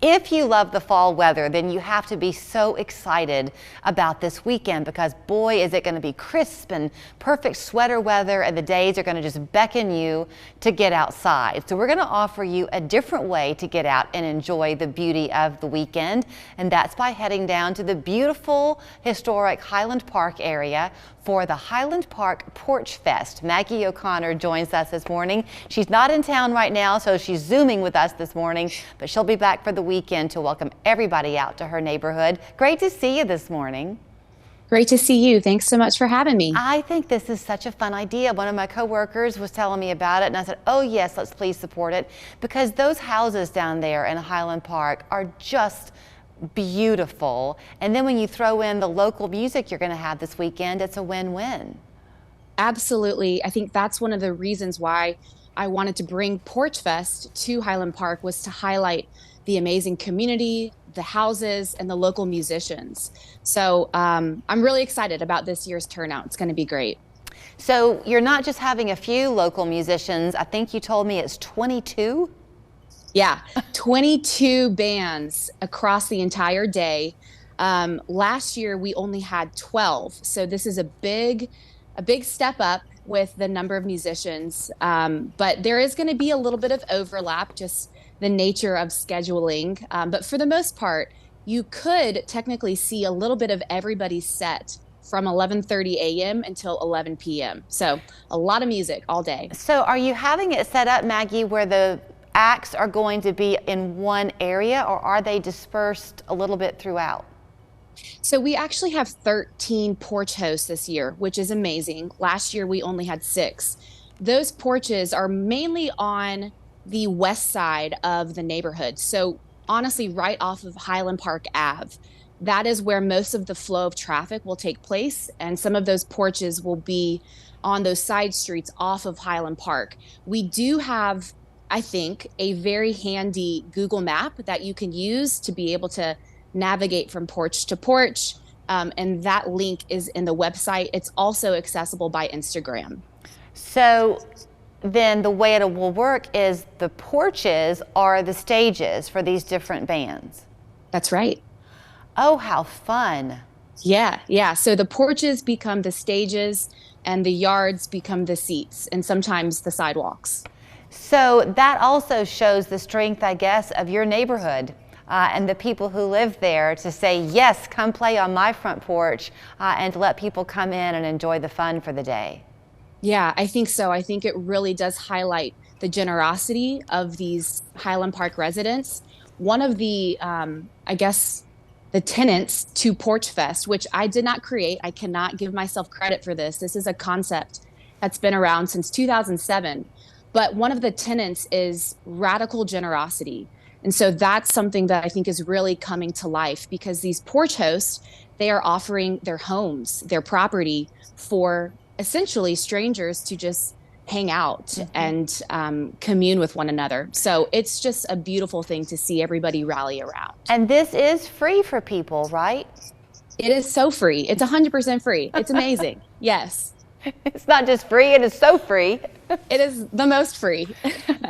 If you love the fall weather, then you have to be so excited about this weekend because boy, is it going to be crisp and perfect sweater weather, and the days are going to just beckon you to get outside. So we're going to offer you a different way to get out and enjoy the beauty of the weekend, and that's by heading down to the beautiful historic Highland Park area for the Highland Park Porch Fest. Maggie O'Connor joins us this morning. She's not in town right now, so she's Zooming with us this morning, but she'll be back for the weekend to welcome everybody out to her neighborhood. Great to see you this morning. Great to see you. Thanks so much for having me. I think this is such a fun idea. One of my coworkers was telling me about it, and I said, oh yes, let's please support it, because those houses down there in Highland Park are just beautiful. And then when you throw in the local music you're going to have this weekend, it's a win-win. Absolutely. I think that's one of the reasons why I wanted to bring Porchfest to Highland Park, was to highlight the amazing community, the houses, and the local musicians. So I'm really excited about this year's turnout. It's going to be great. So you're not just having a few local musicians. I think you told me it's 22? Yeah, 22 bands across the entire day. Last year we only had 12, so this is a big step up with the number of musicians. But there is going to be a little bit of overlap, just the nature of scheduling. But for the most part, you could technically see a little bit of everybody's set from 11:30 a.m. until 11 p.m. So a lot of music all day. So are you having it set up, Maggie, where the acts are going to be in one area, or are they dispersed a little bit throughout? So we actually have 13 porch hosts this year, which is amazing. Last year we only had 6. Those porches are mainly on the west side of the neighborhood. So honestly, right off of Highland Park Ave. That is where most of the flow of traffic will take place, and some of those porches will be on those side streets off of Highland Park. We do have, I think, a very handy Google map that you can use to be able to navigate from porch to porch. And that link is in the website. It's also accessible by Instagram. So then the way it will work is the porches are the stages for these different bands. That's right. Oh, how fun. Yeah. So the porches become the stages and the yards become the seats and sometimes the sidewalks. So that also shows the strength, I guess, of your neighborhood and the people who live there to say, yes, come play on my front porch, and to let people come in and enjoy the fun for the day. Yeah, I think so. I think it really does highlight the generosity of these Highland Park residents. One of the, the tenets to Porchfest, which I did not create, I cannot give myself credit for this. This is a concept that's been around since 2007. But one of the tenets is radical generosity. And so that's something that I think is really coming to life, because these porch hosts, they are offering their homes, their property, for essentially strangers to just hang out and commune with one another. So it's just a beautiful thing to see everybody rally around. And this is free for people, right? It is so free. It's 100% free. It's amazing. Yes. It's not just free, it is so free. It is the most free.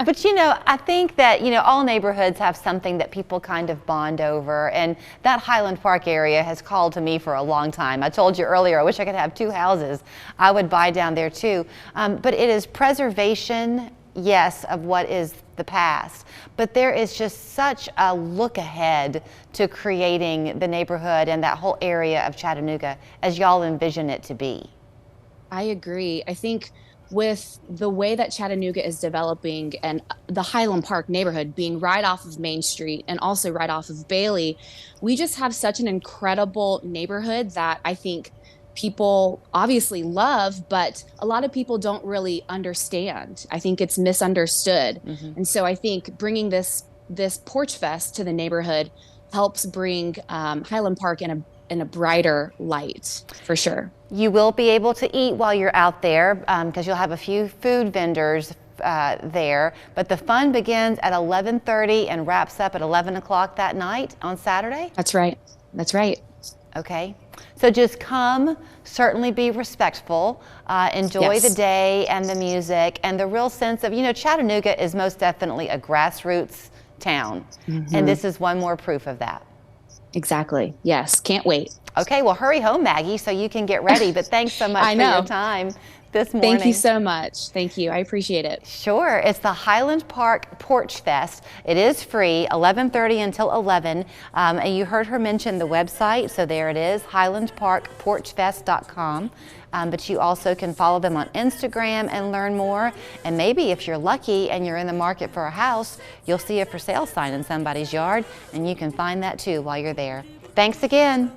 But I think that, all neighborhoods have something that people kind of bond over, and that Highland Park area has called to me for a long time. I told you earlier, I wish I could have 2 houses. I would buy down there too. But it is preservation, yes, of what is the past, but there is just such a look ahead to creating the neighborhood and that whole area of Chattanooga as y'all envision it to be. I agree. I think with the way that Chattanooga is developing, and the Highland Park neighborhood being right off of Main Street and also right off of Bailey, we just have such an incredible neighborhood that I think people obviously love, but a lot of people don't really understand. I think it's misunderstood. And so I think bringing this Porch Fest to the neighborhood helps bring Highland Park in a brighter light, for sure. You will be able to eat while you're out there because you'll have a few food vendors there, but the fun begins at 11:30 and wraps up at 11 o'clock that night on Saturday? That's right. Okay. So just come, certainly be respectful, enjoy the day and the music, and the real sense of, Chattanooga is most definitely a grassroots town. And this is one more proof of that. Exactly. Yes. Can't wait. Okay, well, hurry home, Maggie, so you can get ready. But thanks so much for your time this morning. Thank you so much. Thank you. I appreciate it. Sure. It's the Highland Park Porch Fest. It is free, 11:30 until 11. And you heard her mention the website, so there it is, highlandparkporchfest.com. But you also can follow them on Instagram and learn more. And maybe if you're lucky and you're in the market for a house, you'll see a for sale sign in somebody's yard, and you can find that too while you're there. Thanks again.